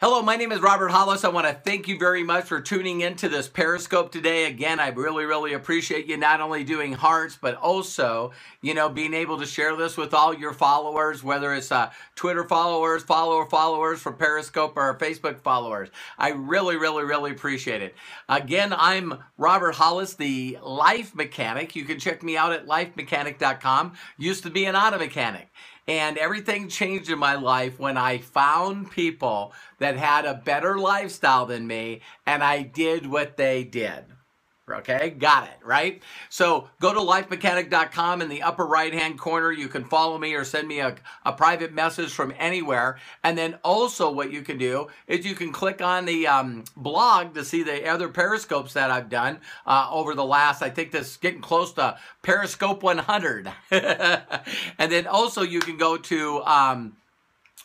Hello, my name is Robert Hollis. I want to thank you very much for tuning into this Periscope today. Again, I really appreciate you not only doing hearts, but also, being able to share this with all your followers, whether it's Twitter followers, followers from Periscope, or Facebook followers. I really appreciate it. Again, I'm Robert Hollis, the Life Mechanic. You can check me out at lifemechanic.com. Used to be an auto mechanic. And everything changed in my life when I found people that had a better lifestyle than me, and I did what they did. Okay, got it, right? So go to lifemechanic.com. In the upper right-hand corner, you can follow me or send me a private message from anywhere. And then also what you can do is you can click on the blog to see the other Periscopes that I've done over the last, I think this is getting close to Periscope 100. And then also you can go to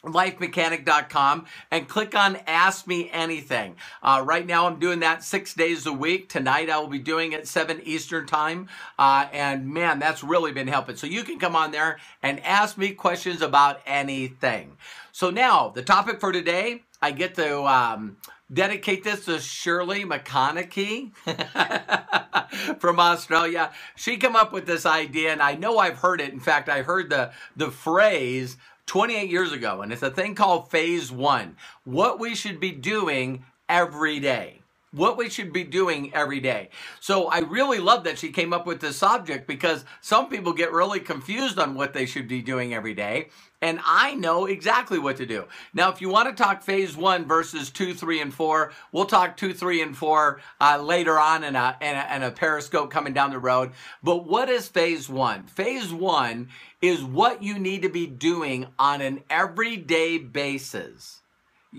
lifemechanic.com and click on Ask Me Anything. Right now I'm doing that 6 days a week. Tonight I will be doing it 7 Eastern time. And man, that's really been helping. So you can come on there and ask me questions about anything. So now the topic for today, I get to dedicate this to Shirley McConaughey from Australia. She came up with this idea, and I know I've heard it. In fact, I heard the phrase 28 years ago, and it's a thing called phase one. What we should be doing every day. What we should be doing every day. So I really love that she came up with this subject, because some people get really confused on what they should be doing every day, and I know exactly what to do. Now, if you want to talk phase one versus 2, 3, and 4, we'll talk 2, 3, and 4 later on in a Periscope coming down the road. But what is phase one? Phase one is what you need to be doing on an everyday basis.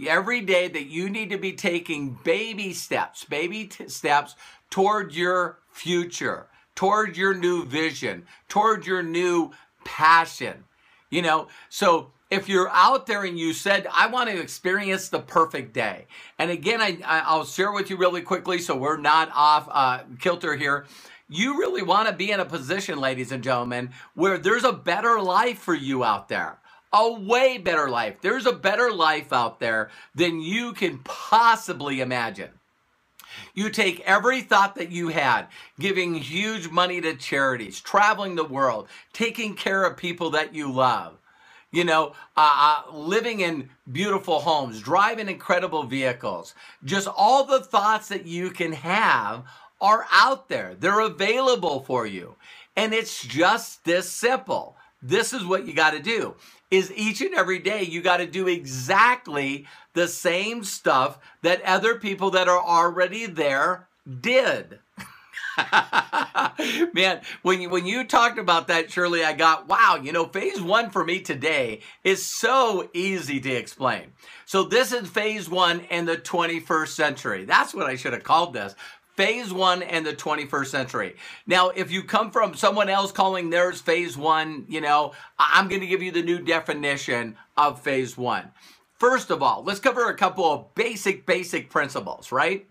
Every day that you need to be taking baby steps toward your future, toward your new vision, toward your new passion. So if you're out there and you said, I want to experience the perfect day. And again, I'll share with you really quickly so we're not off kilter here. You really want to be in a position, ladies and gentlemen, where there's a better life for you out there. A way better life. There's a better life out there than you can possibly imagine. You take every thought that you had, giving huge money to charities, traveling the world, taking care of people that you love, living in beautiful homes, driving incredible vehicles. Just all the thoughts that you can have are out there. They're available for you. And it's just this simple. This is what you got to do. Is each and every day you got to do exactly the same stuff that other people that are already there did. Man, when you talked about that, Shirley, I got, wow, phase one for me today is so easy to explain. So this is phase one in the 21st century. That's what I should have called this. Phase one in the 21st century. Now, if you come from someone else calling theirs phase one, I'm going to give you the new definition of phase one. First of all, let's cover a couple of basic principles, right?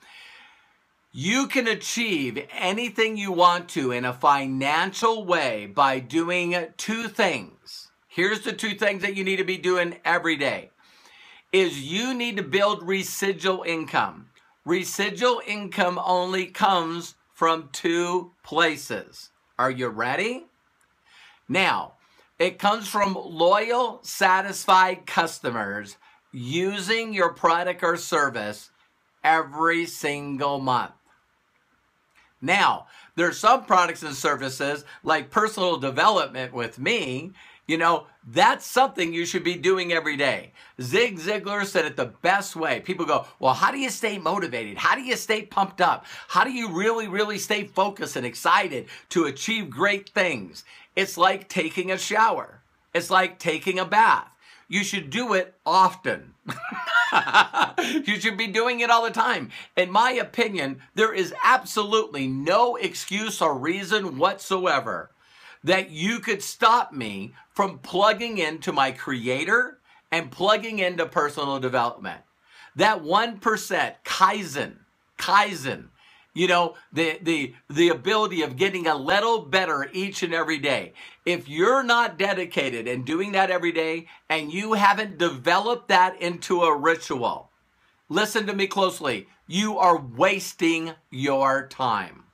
You can achieve anything you want to in a financial way by doing 2 things. Here's the 2 things that you need to be doing every day. Is you need to build residual income. Residual income only comes from 2 places. Are you ready? Now, it comes from loyal, satisfied customers using your product or service every single month. Now, there's some products and services like personal development with me, that's something you should be doing every day. Zig Ziglar said it the best way. People go, well, how do you stay motivated? How do you stay pumped up? How do you really stay focused and excited to achieve great things? It's like taking a shower. It's like taking a bath. You should do it often. You should be doing it all the time. In my opinion, there is absolutely no excuse or reason whatsoever that you could stop me from plugging into my creator and plugging into personal development. That 1% Kaizen, the ability of getting a little better each and every day. If you're not dedicated and doing that every day and you haven't developed that into a ritual, listen to me closely. You are wasting your time.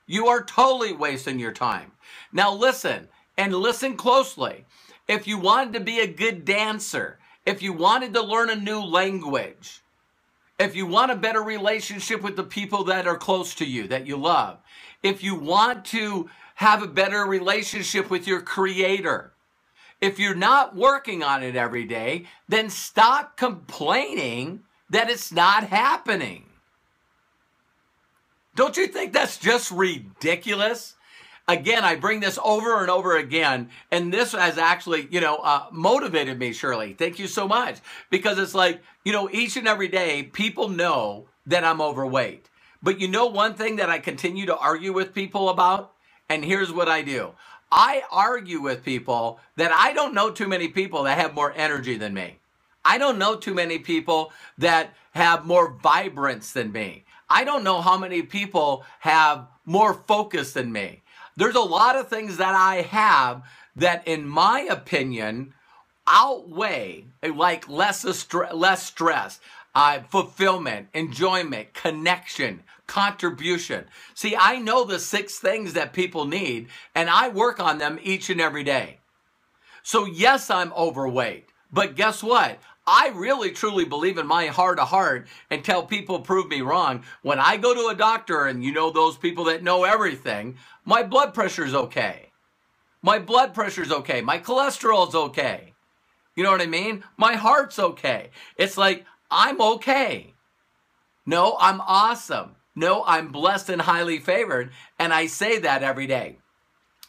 You are totally wasting your time. Now listen, and listen closely. If you wanted to be a good dancer, if you wanted to learn a new language, if you want a better relationship with the people that are close to you, that you love, if you want to have a better relationship with your Creator, if you're not working on it every day, then stop complaining that it's not happening. Don't you think that's just ridiculous? Again, I bring this over and over again, and this has actually, motivated me, Shirley. Thank you so much. Because it's like, each and every day, people know that I'm overweight. But one thing that I continue to argue with people about? And here's what I do. I argue with people that I don't know too many people that have more energy than me. I don't know too many people that have more vibrance than me. I don't know how many people have more focus than me. There's a lot of things that I have that, in my opinion, outweigh like less stress, fulfillment, enjoyment, connection, contribution. See, I know the 6 things that people need, and I work on them each and every day. So yes, I'm overweight, but guess what? I really truly believe in my heart of heart, until people prove me wrong. When I go to a doctor, and those people that know everything, my blood pressure's okay. My blood pressure's okay. My cholesterol's okay. You know what I mean? My heart's okay. It's like, I'm okay. No, I'm awesome. No, I'm blessed and highly favored. And I say that every day.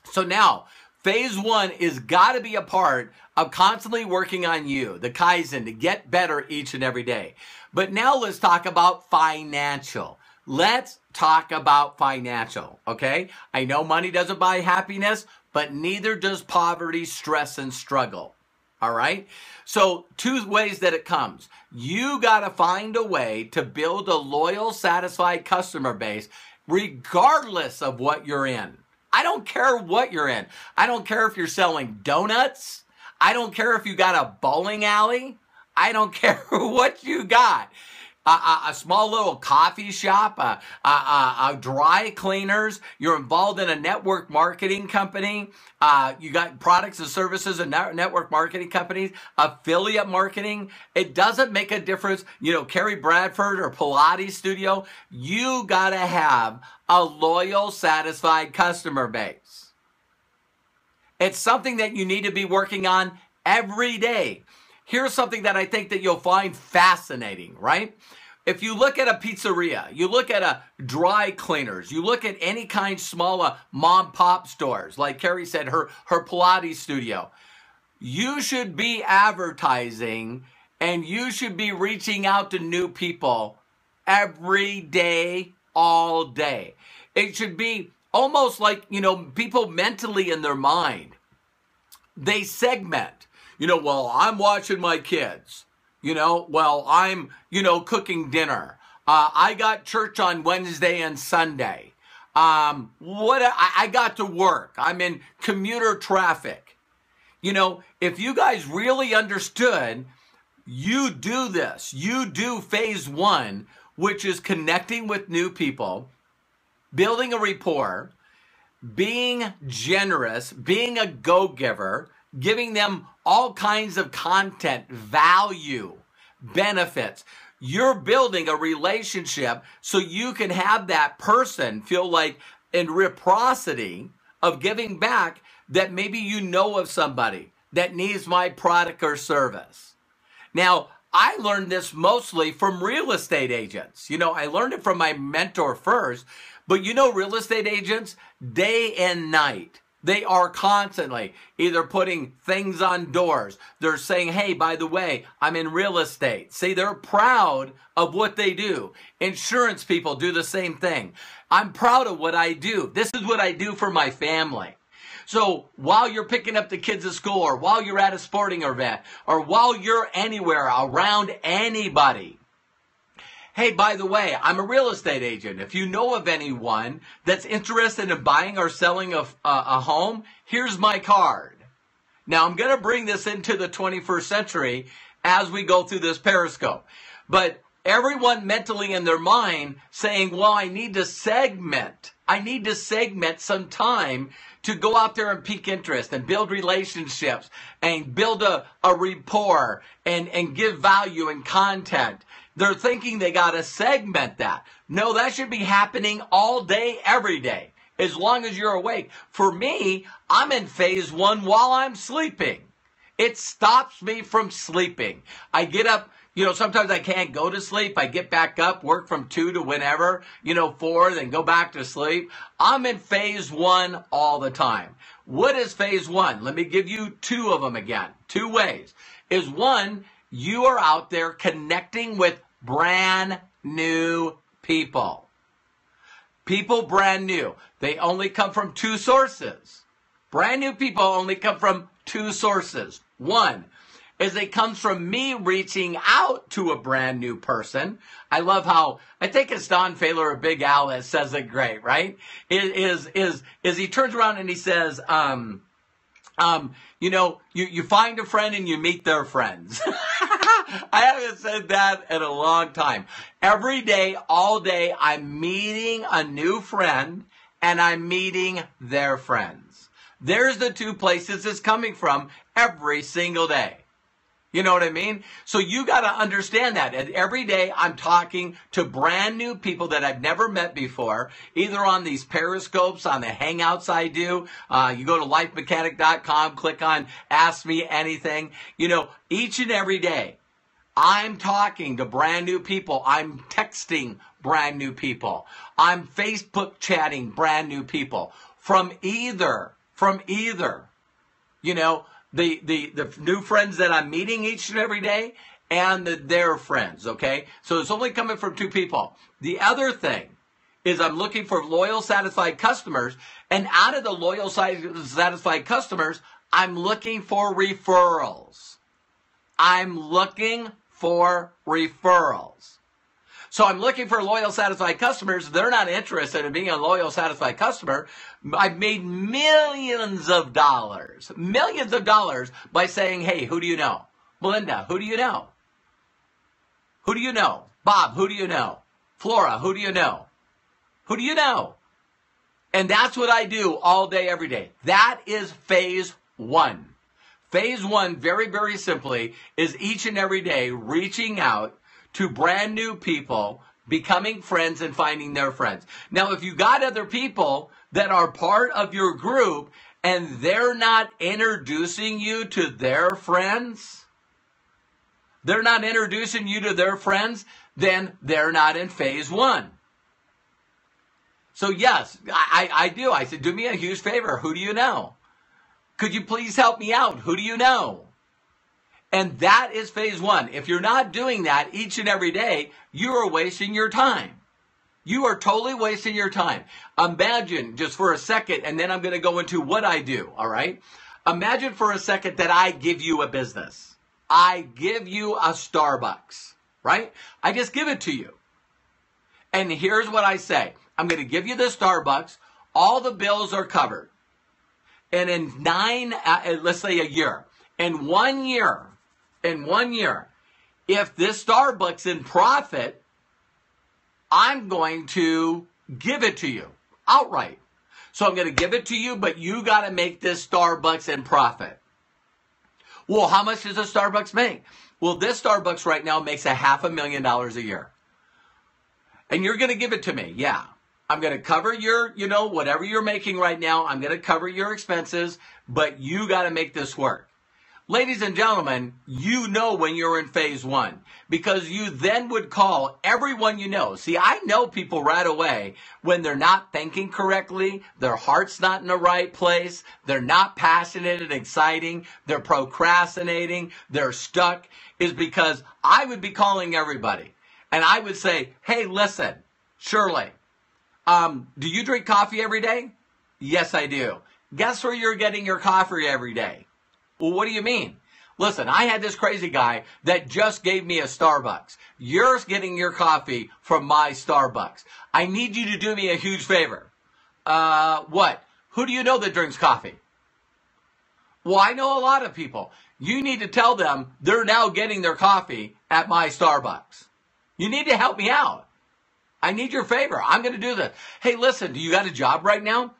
So now, phase 1 is got to be a part of constantly working on you, the Kaizen, to get better each and every day. But now let's talk about financial. Let's talk about financial, okay? I know money doesn't buy happiness, but neither does poverty, stress, and struggle. All right? So 2 ways that it comes. You got to find a way to build a loyal, satisfied customer base regardless of what you're in. I don't care what you're in. I don't care if you're selling donuts. I don't care if you got a bowling alley. I don't care what you got. A small little coffee shop, a dry cleaners. You're involved in a network marketing company. You got products and services and network marketing companies, affiliate marketing. It doesn't make a difference. Carrie Bradford or Pilates studio. You got to have a loyal, satisfied customer base. It's something that you need to be working on every day. Here's something that I think that you'll find fascinating, right? If you look at a pizzeria, you look at a dry cleaners, you look at any kind small mom pop stores, like Carrie said, her Pilates studio, you should be advertising and you should be reaching out to new people every day, all day. It should be almost like, people mentally in their mind, they segment. Well, I'm watching my kids. Well, I'm, cooking dinner. I got church on Wednesday and Sunday. I got to work. I'm in commuter traffic. If you guys really understood, you do this. You do phase 1, which is connecting with new people, building a rapport, being generous, being a go-giver, giving them all kinds of content, value, benefits. You're building a relationship so you can have that person feel like in reciprocity of giving back, that maybe of somebody that needs my product or service. Now, I learned this mostly from real estate agents. I learned it from my mentor first, but real estate agents, day and night, they are constantly either putting things on doors. They're saying, hey, by the way, I'm in real estate. See, they're proud of what they do. Insurance people do the same thing. I'm proud of what I do. This is what I do for my family. So while you're picking up the kids at school, or while you're at a sporting event, or while you're anywhere around anybody, hey, by the way, I'm a real estate agent. If you know of anyone that's interested in buying or selling a home, here's my card. Now, I'm going to bring this into the 21st century as we go through this Periscope. But everyone mentally in their mind saying, well, I need to segment some time to go out there and pique interest and build relationships and build a rapport and give value and content. They're thinking they got to segment that. No, that should be happening all day, every day, as long as you're awake. For me, I'm in phase one while I'm sleeping. It stops me from sleeping. I get up, sometimes I can't go to sleep. I get back up, work from 2 to whenever, 4, then go back to sleep. I'm in phase one all the time. What is phase one? Let me give you 2 of them again. 2 ways. Is one, you are out there connecting with brand new people. People brand new. They only come from 2 sources. Brand new people only come from 2 sources. One is it comes from me reaching out to a brand new person. I love how, I think it's Don Faylor or Big Al that says it great, right? Is he turns around and he says, you find a friend and you meet their friends. I haven't said that in a long time. Every day, all day, I'm meeting a new friend and I'm meeting their friends. There's the 2 places it's coming from every single day. You know what I mean? So you got to understand that. And every day I'm talking to brand new people that I've never met before, either on these periscopes, on the hangouts I do. You go to lifemechanic.com, click on Ask Me Anything. Each and every day I'm talking to brand new people. I'm texting brand new people. I'm Facebook chatting brand new people from either, the new friends that I'm meeting each and every day and their friends, okay? So it's only coming from 2 people. The other thing is I'm looking for loyal, satisfied customers, and out of the loyal, satisfied customers, I'm looking for referrals. So I'm looking for loyal, satisfied customers. They're not interested in being a loyal, satisfied customer. I've made millions of dollars by saying, hey, who do you know? Belinda, who do you know? Who do you know? Bob, who do you know? Flora, who do you know? Who do you know? And that's what I do all day, every day. That is phase one. Phase one, very, very simply, is each and every day reaching out to brand new people, becoming friends and finding their friends. Now, if you got other people that are part of your group and they're not introducing you to their friends, then they're not in phase one. So yes, I do. I said, do me a huge favor. Who do you know? Could you please help me out? Who do you know? And that is phase one. If you're not doing that each and every day, you are wasting your time. You are totally wasting your time. Imagine just for a second, and then I'm going to go into what I do, all right? Imagine for a second that I give you a business. I give you a Starbucks, right? I just give it to you. And here's what I say. I'm going to give you the Starbucks. All the bills are covered. And in let's say a year, in 1 year, if this Starbucks in profit, I'm going to give it to you outright. So I'm going to give it to you, but you got to make this Starbucks in profit. Well, how much does a Starbucks make? Well, this Starbucks right now makes $500,000 a year. And you're going to give it to me. Yeah. I'm going to cover your, whatever you're making right now. I'm going to cover your expenses, but you got to make this work. Ladies and gentlemen, you know when you're in phase one because you then would call everyone you know. See, I know people right away when they're not thinking correctly, their heart's not in the right place, they're not passionate and exciting, they're procrastinating, they're stuck, is because I would be calling everybody. And I would say, hey, listen, Shirley, do you drink coffee every day? Yes, I do. Guess where you're getting your coffee every day? Well, what do you mean? Listen, I had this crazy guy that just gave me a Starbucks. You're getting your coffee from my Starbucks. I need you to do me a huge favor. What? Who do you know that drinks coffee? Well, I know a lot of people. You need to tell them they're now getting their coffee at my Starbucks. You need to help me out. I need your favor. I'm going to do this. Hey, listen, do you got a job right now?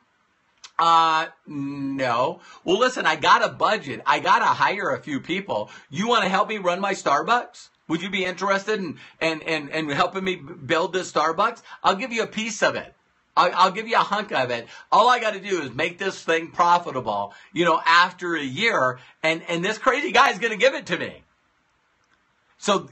No. Well, listen, I got a budget. I got to hire a few people. You want to help me run my Starbucks? Would you be interested in helping me build this Starbucks? I'll give you a piece of it. I'll give you a hunk of it. All I got to do is make this thing profitable, after a year, and this crazy guy is going to give it to me. So,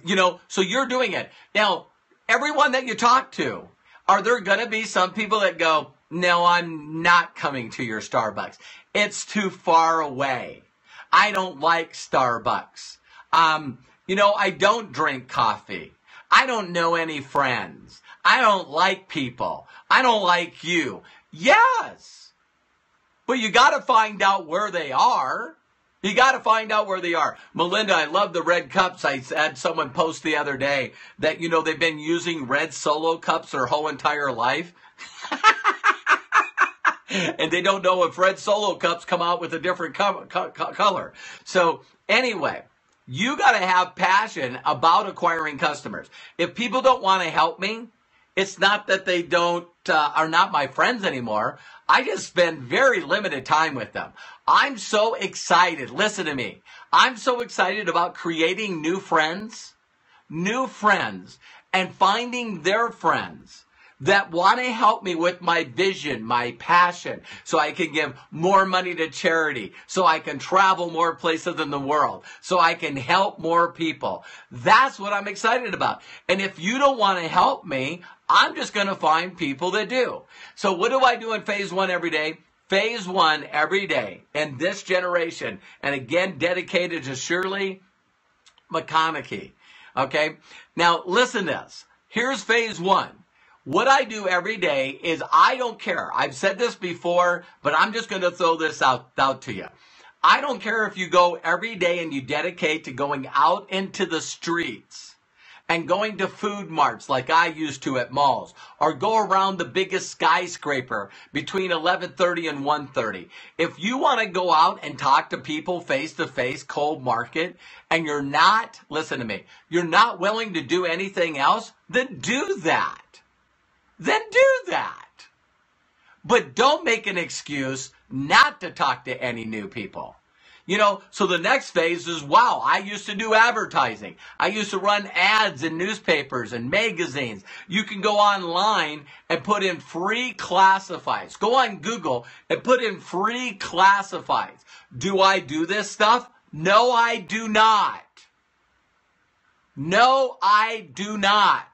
so you're doing it. Now, everyone that you talk to, are there going to be some people that go, no, I'm not coming to your Starbucks. It's too far away. I don't like Starbucks. I don't drink coffee. I don't know any friends. I don't like people. I don't like you. Yes. But you got to find out where they are. You got to find out where they are. Melinda, I love the red cups. I had someone post the other day that, they've been using red Solo cups their whole entire life. And they don't know if red Solo cups come out with a different color. So anyway, you got to have passion about acquiring customers. If people don't want to help me, it's not that they are not my friends anymore. I just spend very limited time with them. I'm so excited. Listen to me. I'm so excited about creating new friends, and finding their friends that want to help me with my vision, my passion, so I can give more money to charity, so I can travel more places in the world, so I can help more people. That's what I'm excited about. And if you don't want to help me, I'm just going to find people that do. So what do I do in phase one every day? Phase one every day in this generation, and again, dedicated to Shirley McConaughey. Okay? Now, listen to this. Here's phase one. What I do every day is I don't care. I've said this before, but I'm just going to throw this out to you. I don't care if you go every day and you dedicate to going out into the streets and going to food marts like I used to at malls, or go around the biggest skyscraper between 11:30 and 1:30. If you want to go out and talk to people face to face, cold market, and you're not, listen to me, you're not willing to do anything else, then do that. Then do that. But don't make an excuse not to talk to any new people. So the next phase is, wow, I used to do advertising. I used to run ads in newspapers and magazines. You can go online and put in free classifieds. Go on Google and put in free classifieds. Do I do this stuff? No, I do not. No, I do not.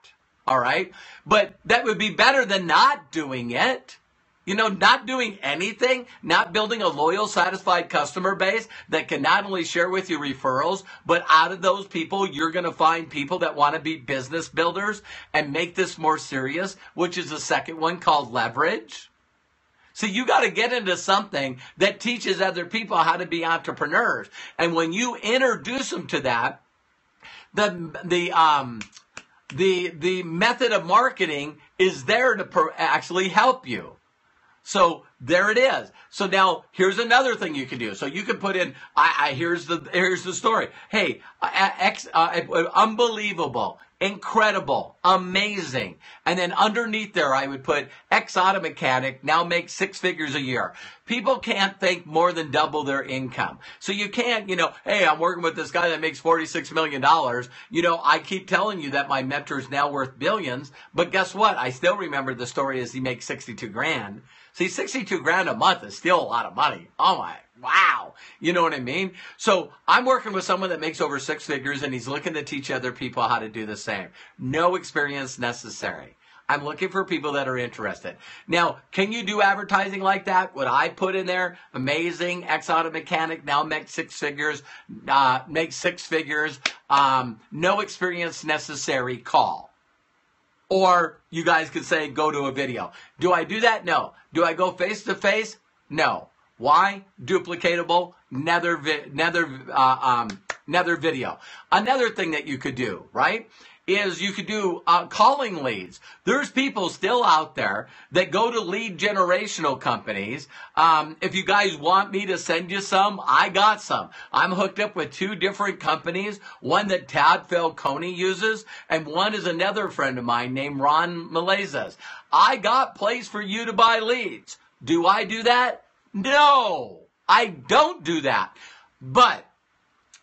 All right? But that would be better than not doing it. Not doing anything, not building a loyal, satisfied customer base that can not only share with you referrals, but out of those people, you're going to find people that want to be business builders and make this more serious, which is the second one called leverage. So you got to get into something that teaches other people how to be entrepreneurs. And when you introduce them to that, the method of marketing is there to actually help you. So there it is. So now here's another thing you can do. So you can put in, here's the story. Hey, unbelievable, incredible, amazing. And then underneath there, I would put ex-auto mechanic now makes 6 figures a year. People can't think more than double their income. So you can't, hey, I'm working with this guy that makes $46 million. I keep telling you that my mentor is now worth billions, but guess what? I still remember the story is he makes 62 grand. See, 62 grand a month is still a lot of money. Oh my, wow. You know what I mean? So I'm working with someone that makes over 6 figures and he's looking to teach other people how to do the same. No experience necessary. I'm looking for people that are interested. Now, can you do advertising like that? What I put in there, amazing, ex-auto mechanic, now makes 6 figures, no experience necessary, call. Or you guys could say, go to a video. Do I do that? No. Do I go face to face? No. Why? Duplicatable, nether video. Another thing that you could do, right, is you could do calling leads. There's people still out there that go to lead generational companies. If you guys want me to send you some, I got some. I'm hooked up with 2 different companies, one that Todd Falcone uses, and one is another friend of mine named Ron Melezes. I got place for you to buy leads. Do I do that? No, I don't do that. But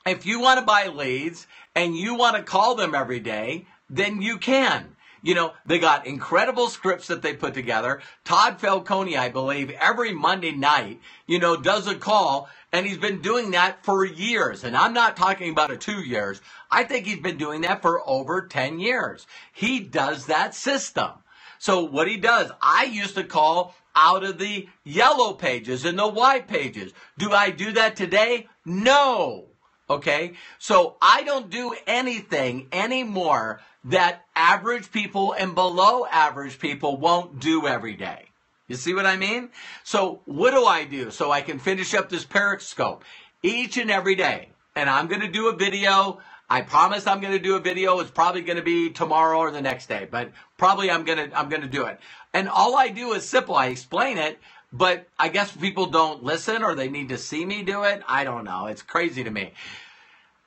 if you want to buy leads and you want to call them every day, then you can. You know, they got incredible scripts that they put together. Todd Falcone, I believe, every Monday night, you know, does a call, and he's been doing that for years. And I'm not talking about 2 years. I think he's been doing that for over 10 years. He does that system. So what he does, I used to call out of the yellow pages and the white pages. Do I do that today? No. Okay, so I don't do anything anymore that average people and below average people won't do every day. You see what I mean? So what do I do so I can finish up this Periscope each and every day? And I'm going to do a video. I promise I'm going to do a video. It's probably going to be tomorrow or the next day, but probably I'm going to do it. And all I do is simple. I explain it. But I guess people don't listen or they need to see me do it. I don't know. It's crazy to me.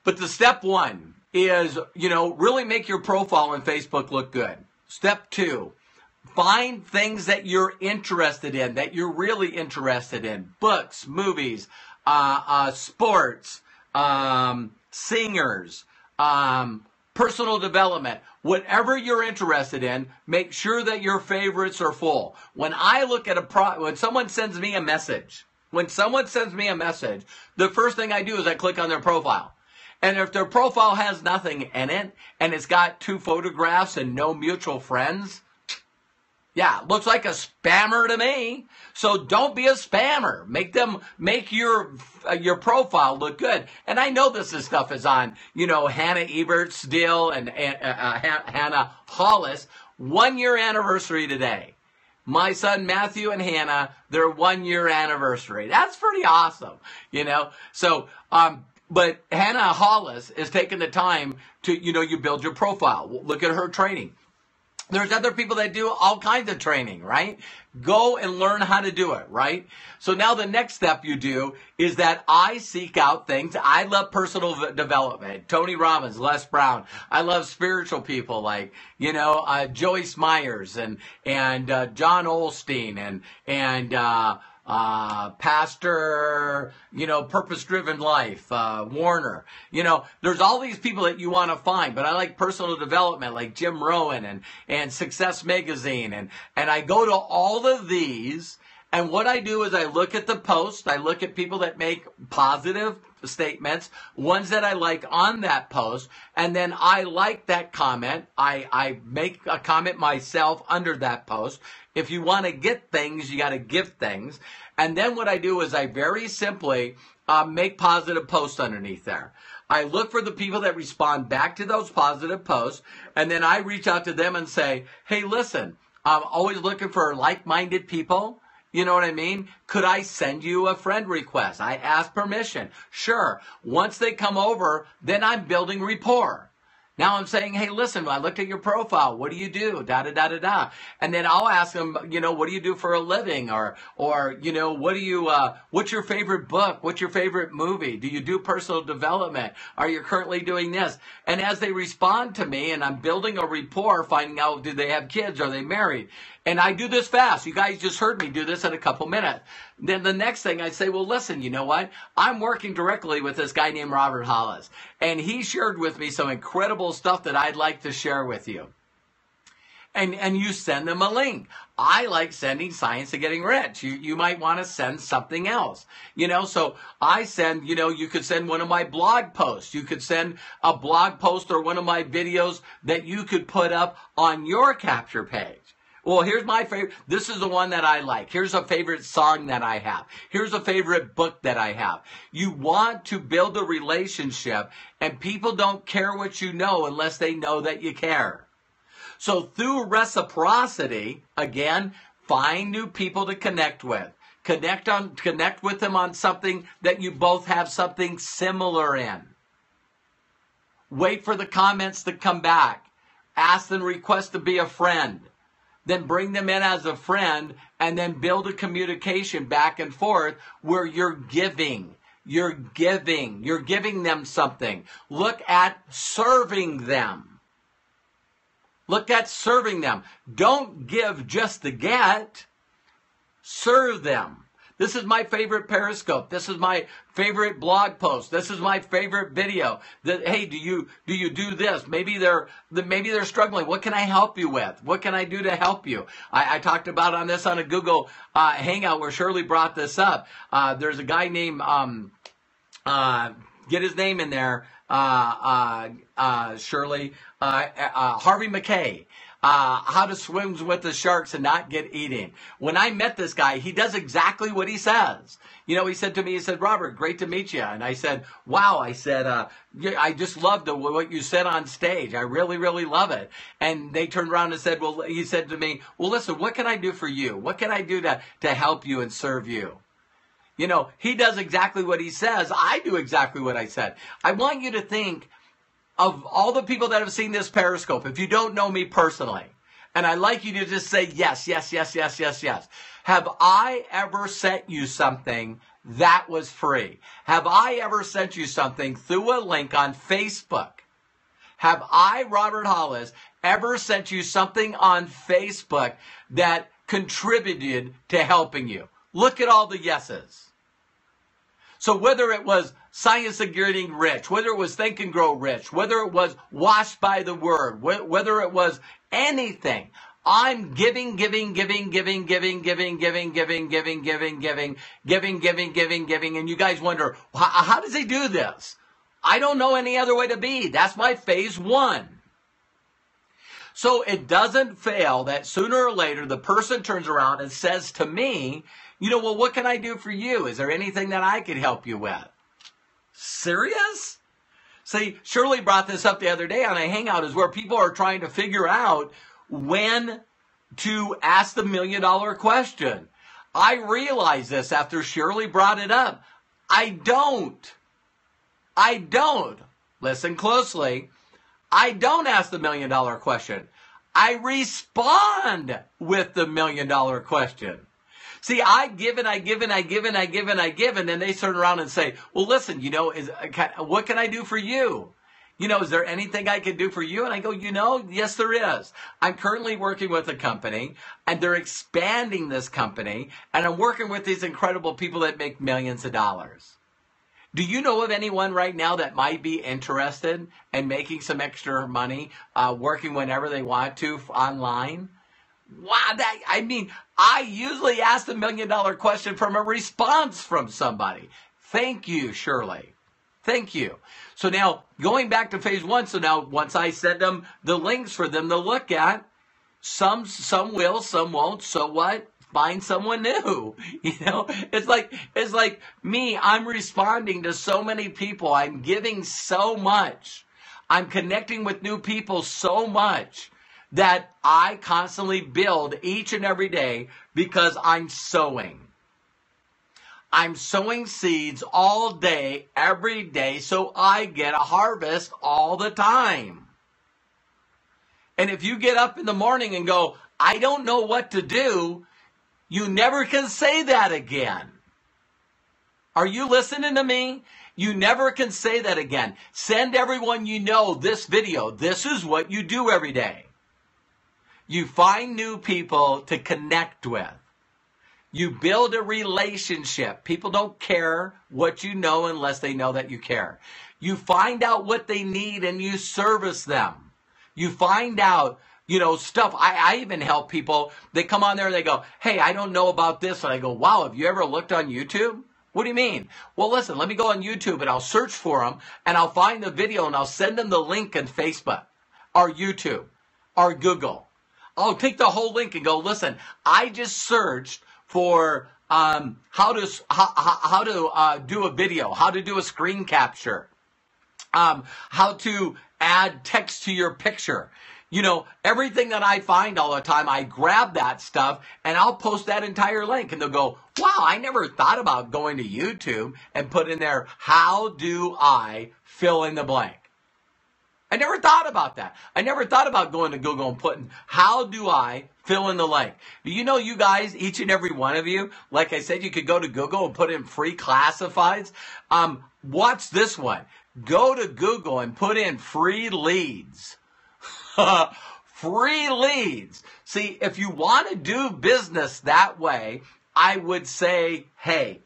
But the step 1 is, you know, really make your profile on Facebook look good. Step 2, find things that you're interested in, that you're really interested in. Books, movies, sports, singers, personal development. Whatever you're interested in, make sure that your favorites are full. When I look at when someone sends me a message, the first thing I do is I click on their profile. And if their profile has nothing in it, and it's got 2 photographs and no mutual friends, yeah, looks like a spammer to me. So don't be a spammer. Make your profile look good. And I know this stuff is on, you know, Hannah Ebert's deal and Hannah Hollis. 1-year anniversary today. My son Matthew and Hannah, their 1-year anniversary. That's pretty awesome, you know. So, but Hannah Hollis is taking the time to, you know, you build your profile. Look at her training. There's other people that do all kinds of training, right? Go and learn how to do it, right? So now the next step you do is that I seek out things. I love personal development. Tony Robbins, Les Brown. I love spiritual people like, you know, Joyce Myers and John Osteen and Pastor, you know, Purpose Driven Life, Warner. You know, there's all these people that you want to find, but I like personal development like Jim Rohn and Success Magazine. And I go to all of these, and what I do is I look at the post, I look at people that make positive statements, ones that I like on that post, and then I like that comment. I make a comment myself under that post. If you want to get things, you got to give things. And then what I do is I very simply make positive posts underneath there. I look for the people that respond back to those positive posts, and then I reach out to them and say, hey, listen, I'm always looking for like-minded people. You know what I mean? Could I send you a friend request? I ask permission. Sure. Once they come over, then I'm building rapport. Now I'm saying, hey, listen, I looked at your profile. What do you do? Da, da, da, da, da. And then I'll ask them, you know, what do you do for a living? Or, you know, what's your favorite book? What's your favorite movie? Do you do personal development? Are you currently doing this? And as they respond to me and I'm building a rapport, finding out, do they have kids? Are they married? And I do this fast. You guys just heard me do this in a couple minutes. Then the next thing I say, well, listen, you know what? I'm working directly with this guy named Robert Hollis. And he shared with me some incredible stuff that I'd like to share with you. And you send them a link. I like sending Science of Getting Rich. You might want to send something else. You know, so I send, you know, you could send one of my blog posts. You could send a blog post or one of my videos that you could put up on your capture page. Well, here's my favorite. This is the one that I like. Here's a favorite song that I have. Here's a favorite book that I have. You want to build a relationship, and people don't care what you know unless they know that you care. So through reciprocity, again, find new people to connect with. Connect with them on something that you both have something similar in. Wait for the comments to come back. ask them, request to be a friend. Then bring them in as a friend and then build a communication back and forth where you're giving. You're giving them something. Look at serving them. Look at serving them. Don't give just to get. Serve them. This is my favorite Periscope. This is my favorite blog post. This is my favorite video. That, hey, do you do this? Maybe they're struggling. What can I help you with? What can I do to help you? I talked about on this on a Google Hangout where Shirley brought this up. There's a guy named get his name in there, Shirley, Harvey McKay. How to swim with the sharks and not get eaten. When I met this guy, he does exactly what he says. You know, he said to me, he said, Robert, great to meet you. And I said, wow. I said, I just loved what you said on stage. I really, really love it. And they turned around and said, well, he said to me, well, listen, what can I do for you? What can I do to help you and serve you? You know, he does exactly what he says. I do exactly what I said. I want you to think of all the people that have seen this Periscope, if you don't know me personally, and I'd like you to just say yes, yes, yes, yes, yes, yes. Have I ever sent you something that was free? Have I ever sent you something through a link on Facebook? Have I, Robert Hollis, ever sent you something on Facebook that contributed to helping you? Look at all the yeses. So whether it was Science of Getting Rich, whether it was Think and Grow Rich, whether it was Washed by the Word, whether it was anything, I'm giving, and you guys wonder, how does he do this? I don't know any other way to be. That's my phase one. So it doesn't fail that sooner or later the person turns around and says to me, you know, well, what can I do for you? Is there anything that I can help you with? Serious? See, Shirley brought this up the other day on a Hangout, is where people are trying to figure out when to ask the $1 million question. I realized this after Shirley brought it up. I don't. Listen closely. I don't ask the $1 million question. I respond with the $1 million question. See, I give and I give and I give and I give and I give, and then they turn around and say, well, listen, you know, what can I do for you? You know, is there anything I can do for you? And I go, you know, yes, there is. I'm currently working with a company, and they're expanding this company, and I'm working with these incredible people that make millions of dollars. Do you know of anyone right now that might be interested in making some extra money, working whenever they want to online? Wow, I usually ask the $1 million question from a response from somebody. Thank you, Shirley. Thank you. So now, going back to phase one, so now once I send them the links for them to look at, some will, some won't, so what? Find someone new. You know, it's like me, I'm responding to so many people. I'm giving so much. I'm connecting with new people so much that I constantly build each and every day because I'm sowing. I'm sowing seeds all day, every day, so I get a harvest all the time. And if you get up in the morning and go, I don't know what to do, you never can say that again. Are you listening to me? You never can say that again. Send everyone you know this video. This is what you do every day. You find new people to connect with. You build a relationship. People don't care what you know unless they know that you care. You find out what they need and you service them. You find out, you know, stuff. I even help people. They come on there and they go, hey, I don't know about this. And I go, wow, have you ever looked on YouTube? What do you mean? Well, listen, let me go on YouTube and I'll search for them and I'll find the video and I'll send them the link on Facebook or YouTube or Google. I'll take the whole link and go, listen, I just searched for how to do a video, how to do a screen capture, how to add text to your picture. You know, everything that I find all the time, I grab that stuff and I'll post that entire link. And they'll go, wow, I never thought about going to YouTube and put in there, how do I fill in the blank? I never thought about that. I never thought about going to Google and putting, how do I fill in the link? You know, you guys, each and every one of you, like I said, you could go to Google and put in free classifieds. Watch this one. Go to Google and put in free leads. Free leads. See, if you want to do business that way, I would say, hey,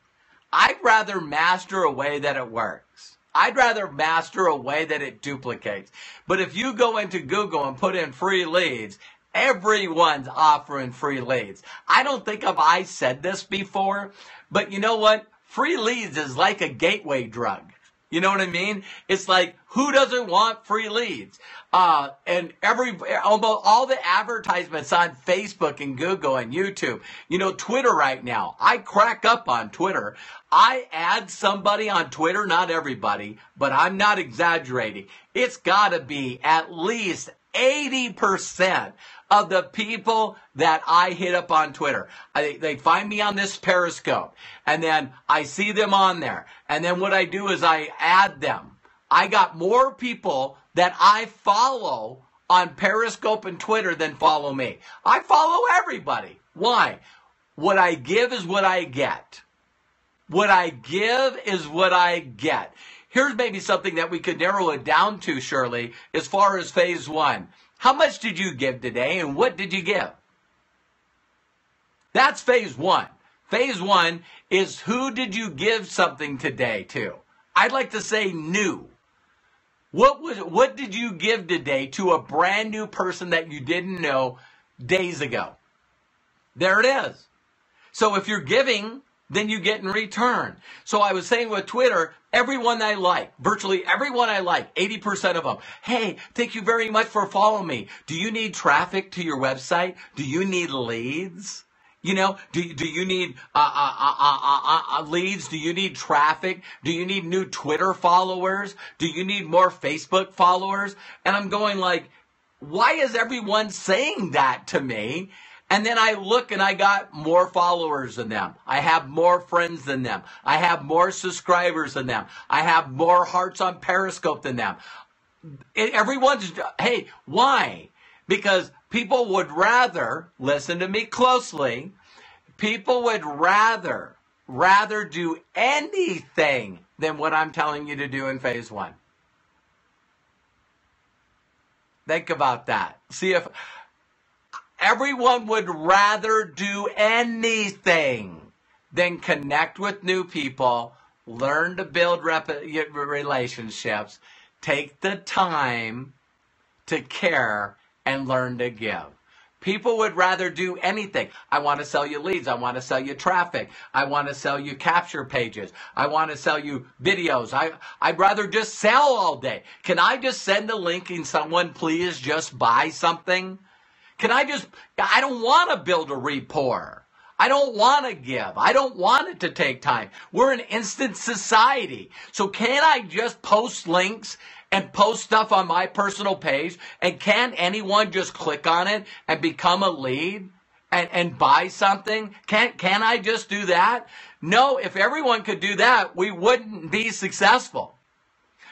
I'd rather master a way that it works. I'd rather master a way that it duplicates. But if you go into Google and put in free leads, everyone's offering free leads. I don't think I said this before, but you know what? Free leads is like a gateway drug. You know what I mean? It's like, who doesn't want free leads? And almost all the advertisements on Facebook and Google and YouTube, you know, Twitter right now, I crack up on Twitter. I add somebody on Twitter, not everybody, but I'm not exaggerating. It's got to be at least 80% of the people that I hit up on Twitter. They find me on this Periscope, and then I see them on there. And then what I do is I add them. I got more people that I follow on Periscope and Twitter than follow me. I follow everybody. Why? What I give is what I get. What I give is what I get. Here's maybe something that we could narrow it down to, Shirley, as far as phase one. How much did you give today, and what did you give? That's phase one. Phase one is, who did you give something today to? I'd like to say new. What did you give today to a brand new person that you didn't know days ago? There it is. So if you're giving, then you get in return. So I was saying with Twitter, everyone I like, virtually everyone I like, 80% of them, hey, thank you very much for following me. Do you need traffic to your website? Do you need leads? You know, do you need leads? Do you need traffic? Do you need new Twitter followers? Do you need more Facebook followers? And I'm going like, why is everyone saying that to me? And then I look and I got more followers than them. I have more friends than them. I have more subscribers than them. I have more hearts on Periscope than them. Everyone's, hey, why? Because people would rather, listen to me closely, people would rather do anything than what I'm telling you to do in phase one. Think about that. See if everyone would rather do anything than connect with new people, learn to build relationships, take the time to care, and learn to give. People would rather do anything. I want to sell you leads. I want to sell you traffic. I want to sell you capture pages. I want to sell you videos. I'd rather just sell all day. Can I just send a link and someone please just buy something? I don't want to build a rapport. I don't want to give. I don't want it to take time. We're an instant society. So can't I just post links and post stuff on my personal page? And can anyone just click on it and become a lead and buy something? Can I just do that? No, if everyone could do that, we wouldn't be successful.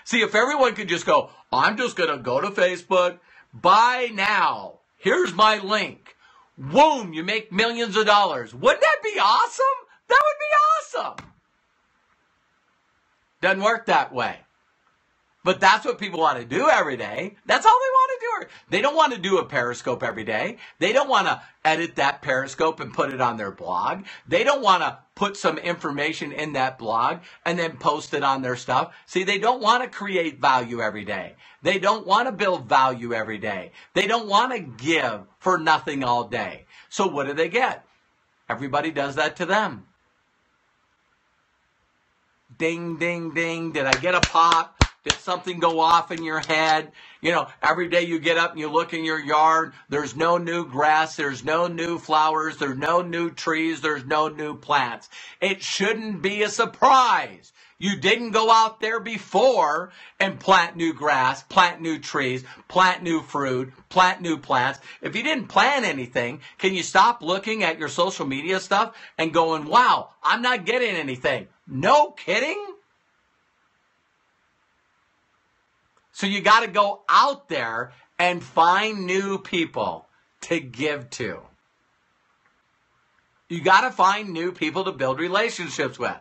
See, if everyone could just go, I'm just going to go to Facebook, buy now. Here's my link. Boom, you make millions of dollars. Wouldn't that be awesome? That would be awesome. Doesn't work that way. But that's what people want to do every day. That's all they want to do. They don't want to do a Periscope every day. They don't want to edit that Periscope and put it on their blog. They don't want to put some information in that blog and then post it on their stuff. See, they don't want to create value every day. They don't want to build value every day. They don't want to give for nothing all day. So what do they get? Everybody does that to them. Ding, ding, ding. Did I get a pop? Did something go off in your head? You know, every day you get up and you look in your yard, there's no new grass, there's no new flowers, there's no new trees, there's no new plants. It shouldn't be a surprise. You didn't go out there before and plant new grass, plant new trees, plant new fruit, plant new plants. If you didn't plant anything, can you stop looking at your social media stuff and going, wow, I'm not getting anything? No kidding? So you got to go out there and find new people to give to. You got to find new people to build relationships with.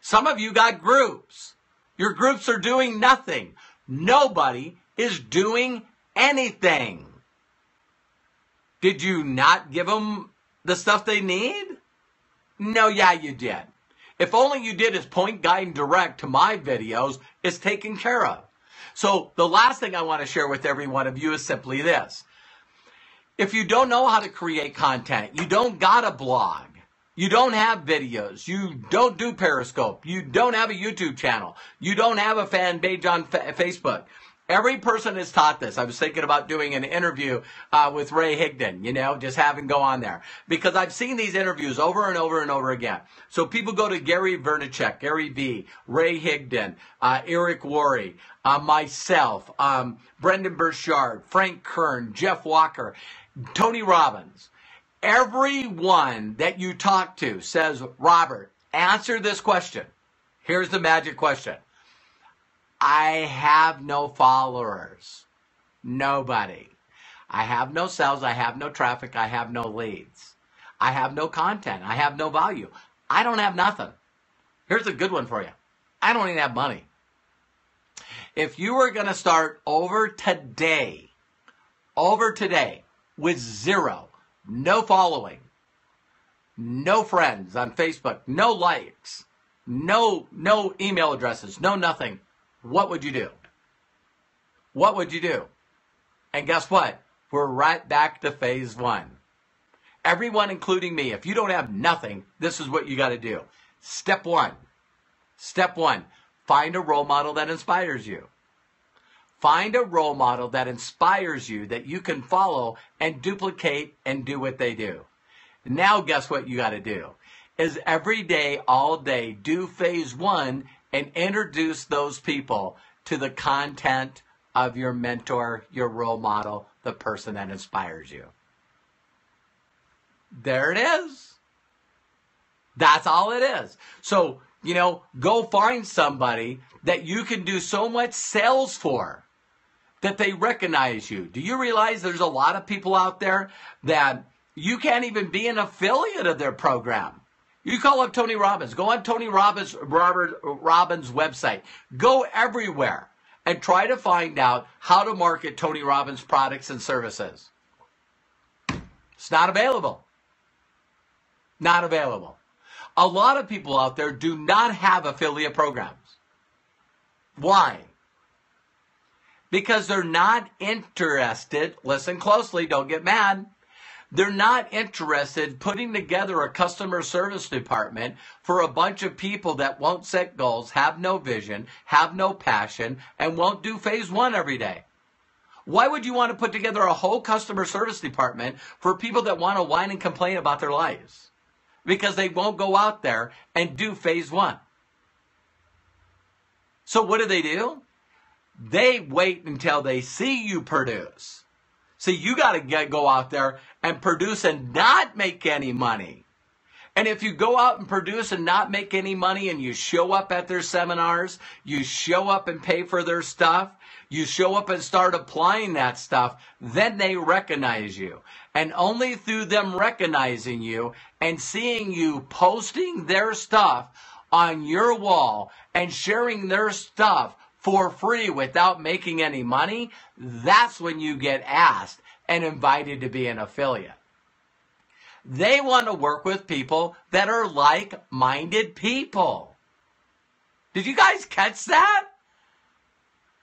Some of you got groups. Your groups are doing nothing. Nobody is doing anything. Did you not give them the stuff they need? No, yeah, you did. If only you did is point, guide, and direct to my videos, it's taken care of. So the last thing I want to share with every one of you is simply this. If you don't know how to create content, you don't got a blog, you don't have videos, you don't do Periscope, you don't have a YouTube channel, you don't have a fan page on Facebook. Every person is taught this. I was thinking about doing an interview with Ray Higdon, just have him go on there. Because I've seen these interviews over and over and over again. So people go to Gary Vaynerchuk, Gary V, Ray Higdon, Eric Worre, myself, Brendan Burchard, Frank Kern, Jeff Walker, Tony Robbins. Everyone that you talk to says, Robert, answer this question. Here's the magic question. I have no followers. Nobody. I have no sales. I have no traffic. I have no leads. I have no content. I have no value. I don't have nothing. Here's a good one for you. I don't even have money. If you were going to start over today with zero, no following, no friends on Facebook, no likes, no email addresses, no nothing, what would you do? What would you do? And guess what? We're right back to phase one. Everyone, including me, if you don't have nothing, this is what you got to do. Step one. Step one. Find a role model that inspires you. Find a role model that inspires you that you can follow and duplicate and do what they do. Now, guess what you got to do? Is every day, all day, do phase one and introduce those people to the content of your mentor, your role model, the person that inspires you. There it is. That's all it is. So, go find somebody that you can do so much sales for that they recognize you. Do you realize there's a lot of people out there that you can't even be an affiliate of their program? You call up Tony Robbins. Go on Tony Robbins' website. Go everywhere and try to find out how to market Tony Robbins products and services. It's not available. Not available. A lot of people out there do not have affiliate programs. Why? Because they're not interested. Listen closely, don't get mad. They're not interested in putting together a customer service department for a bunch of people that won't set goals, have no vision, have no passion, and won't do phase one every day. Why would you want to put together a whole customer service department for people that want to whine and complain about their lives? Because they won't go out there and do phase one. So what do? They wait until they see you produce. So you got to go out there and produce and not make any money. And if you go out and produce and not make any money and you show up at their seminars, you show up and pay for their stuff, you show up and start applying that stuff, then they recognize you. And only through them recognizing you and seeing you posting their stuff on your wall and sharing their stuff for free without making any money, that's when you get asked and invited to be an affiliate. They want to work with people that are like-minded people. Did you guys catch that?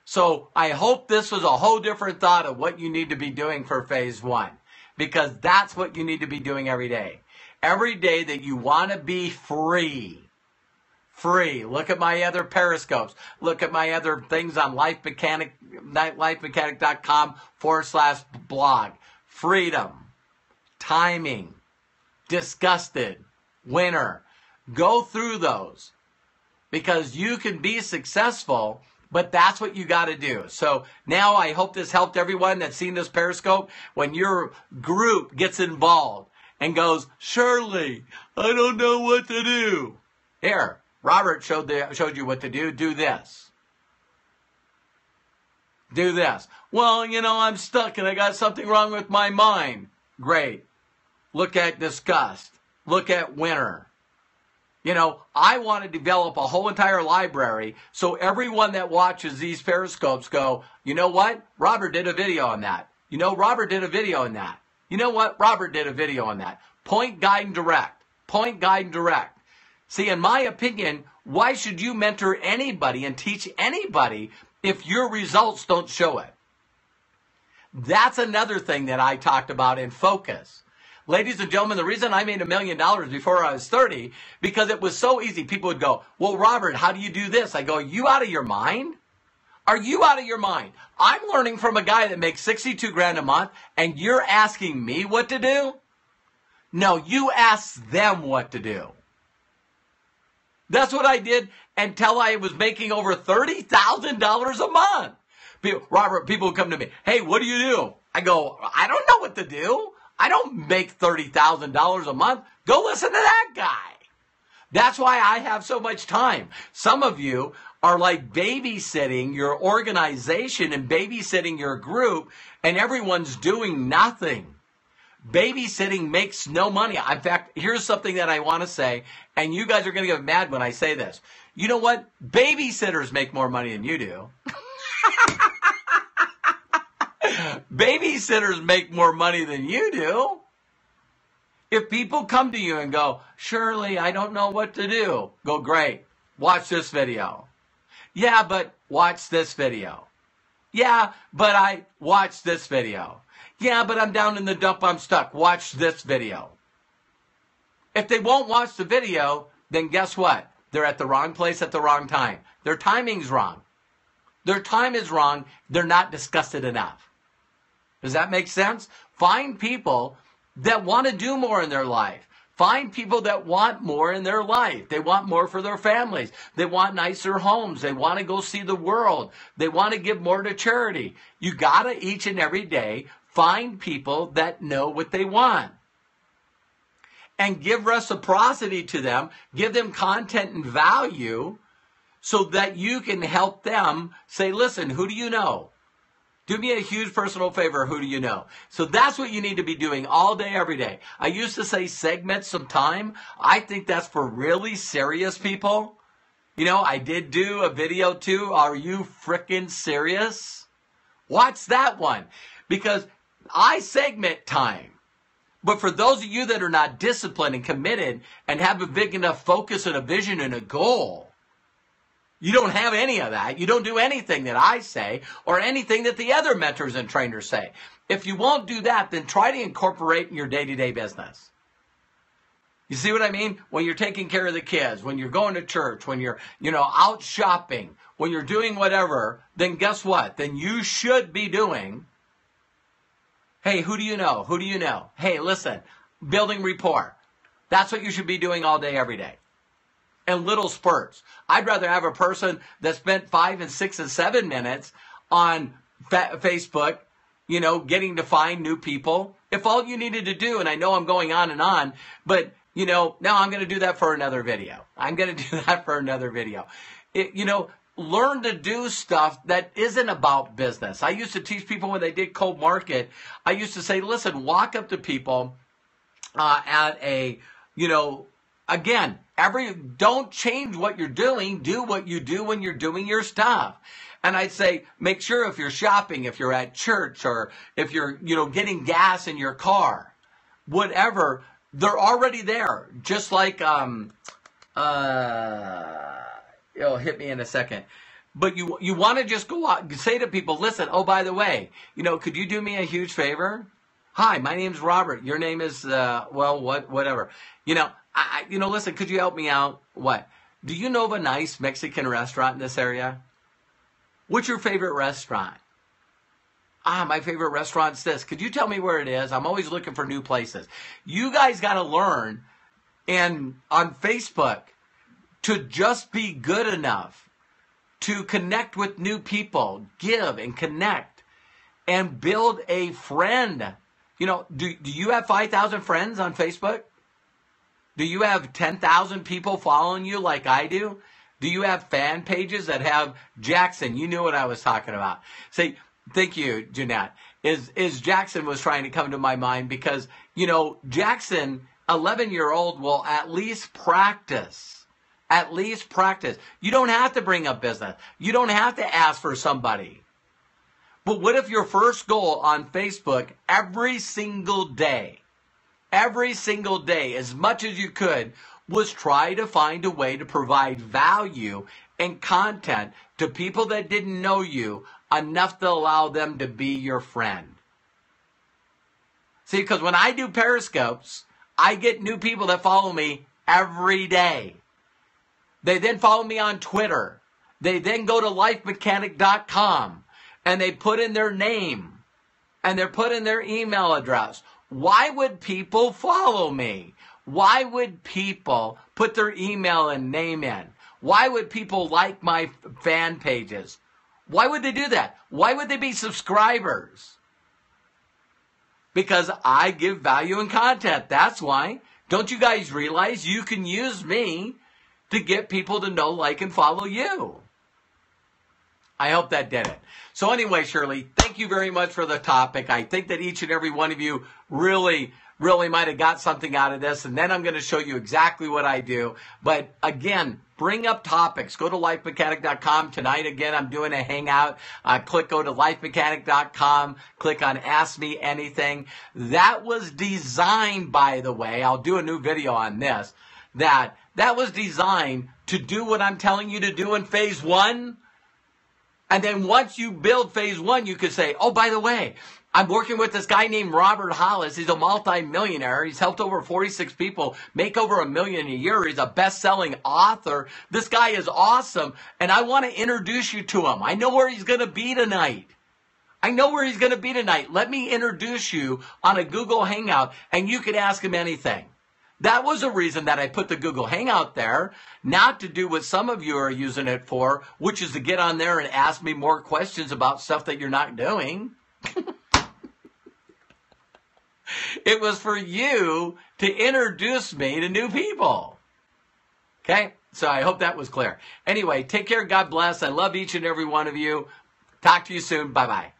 So I hope this was a whole different thought of what you need to be doing for phase one, because that's what you need to be doing every day. Every day that you want to be free. Look at my other Periscopes. Look at my other things on lifemechanic.com/blog. Freedom, timing, disgusted, winner. Go through those because you can be successful, but that's what you got to do. So now I hope this helped everyone that's seen this Periscope. When your group gets involved and goes, Shirley, I don't know what to do. Here. Robert showed you what to do. Do this. Do this. Well, I'm stuck and I got something wrong with my mind. Great. Look at disgust. Look at winter. I want to develop a whole entire library so everyone that watches these Periscopes go, you know what? Robert did a video on that. Robert did a video on that. You know what? Robert did a video on that. Point, guide, and direct. Point, guide, and direct. See, in my opinion, why should you mentor anybody and teach anybody if your results don't show it? That's another thing that I talked about in Focus. Ladies and gentlemen, the reason I made $1 million before I was 30, because it was so easy. People would go, well, Robert, how do you do this? I go, you out of your mind? Are you out of your mind? I'm learning from a guy that makes 62 grand a month, and you're asking me what to do? No, you ask them what to do. That's what I did until I was making over $30,000 a month. People would come to me, hey, what do you do? I go, I don't know what to do. I don't make $30,000 a month. Go listen to that guy. That's why I have so much time. Some of you are like babysitting your organization and babysitting your group, and everyone's doing nothing. Babysitting makes no money. In fact, here's something that I want to say, and you guys are going to get mad when I say this. You know what? Babysitters make more money than you do. Babysitters make more money than you do. If people come to you and go, Shirley, I don't know what to do. Go, great. Watch this video. Yeah, but watch this video. Yeah, but I watch this video. Yeah, but I'm down in the dump. I'm stuck. Watch this video. If they won't watch the video, then guess what? They're at the wrong place at the wrong time. Their timing's wrong. Their time is wrong. They're not disgusted enough. Does that make sense? Find people that want to do more in their life. Find people that want more in their life. They want more for their families. They want nicer homes. They want to go see the world. They want to give more to charity. You got to each and every day find people that know what they want. And give reciprocity to them. Give them content and value so that you can help them say, listen, who do you know? Do me a huge personal favor. Who do you know? So that's what you need to be doing all day, every day. I used to say segment some time. I think that's for really serious people. I did do a video too. Are you freaking serious? Watch that one. Because I segment time. But for those of you that are not disciplined and committed and have a big enough focus and a vision and a goal, you don't have any of that. You don't do anything that I say or anything that the other mentors and trainers say. If you won't do that, then try to incorporate in your day-to-day business. You see what I mean? When you're taking care of the kids, when you're going to church, when you're, out shopping, when you're doing whatever, then guess what? Then you should be doing, hey, who do you know? Who do you know? Hey, listen, building rapport. That's what you should be doing all day, every day. In little spurts. I'd rather have a person that spent 5 and 6 and 7 minutes on Facebook, getting to find new people. If all you needed to do, and I know I'm going on, but, now I'm going to do that for another video. Learn to do stuff that isn't about business. I used to teach people when they did cold market, I used to say, listen, walk up to people at a, again, don't change what you're doing. Do what you do when you're doing your stuff. And I'd say, make sure if you're shopping, if you're at church, or if you're, getting gas in your car, whatever, they're already there. Just like, it'll hit me in a second. But you want to just go out and say to people, listen, oh, by the way, could you do me a huge favor? Hi, my name's Robert. Your name is, whatever. Listen, could you help me out? What? Do you know of a nice Mexican restaurant in this area? What's your favorite restaurant? My favorite restaurant's this. Could you tell me where it is? I'm always looking for new places. You guys got to learn, and on Facebook, to just be good enough to connect with new people, give and connect, and build a friend. Do you have 5,000 friends on Facebook? Do you have 10,000 people following you like I do? Do you have fan pages that have Jackson? You knew what I was talking about. Say, thank you, Jeanette. Is Jackson was trying to come to my mind because, you know, Jackson, 11-year-old, will at least practice. At least practice. You don't have to bring up business. You don't have to ask for somebody. But what if your first goal on Facebook every single day, as much as you could, was try to find a way to provide value and content to people that didn't know you enough to allow them to be your friend? See, because when I do Periscopes, I get new people that follow me every day. They then follow me on Twitter. They then go to lifemechanic.com and they put in their name and they're put in their email address. Why would people follow me? Why would people put their email and name in? Why would people like my fan pages? Why would they do that? Why would they be subscribers? Because I give value and content. That's why. Don't you guys realize you can use me to get people to know, like, and follow you? I hope that did it. So anyway, Shirley, thank you very much for the topic. I think that each and every one of you really might have got something out of this. And then I'm going to show you exactly what I do. But again, bring up topics. Go to lifemechanic.com. Tonight, again, I'm doing a hangout. Go to lifemechanic.com. Click on Ask Me Anything. That was designed, by the way, I'll do a new video on this, that was designed to do what I'm telling you to do in phase 1. And then once you build phase 1, you could say, oh, by the way, I'm working with this guy named Robert Hollis. He's a multi-millionaire. He's helped over 46 people make over $1 million a year. He's a best-selling author. This guy is awesome, and I want to introduce you to him. I know where he's going to be tonight. Let me introduce you on a Google Hangout, and you can ask him anything. That was a reason that I put the Google Hangout there, not to do what some of you are using it for, which is to get on there and ask me more questions about stuff that you're not doing. It was for you to introduce me to new people. Okay? So I hope that was clear. Anyway, take care. God bless. I love each and every one of you. Talk to you soon. Bye-bye.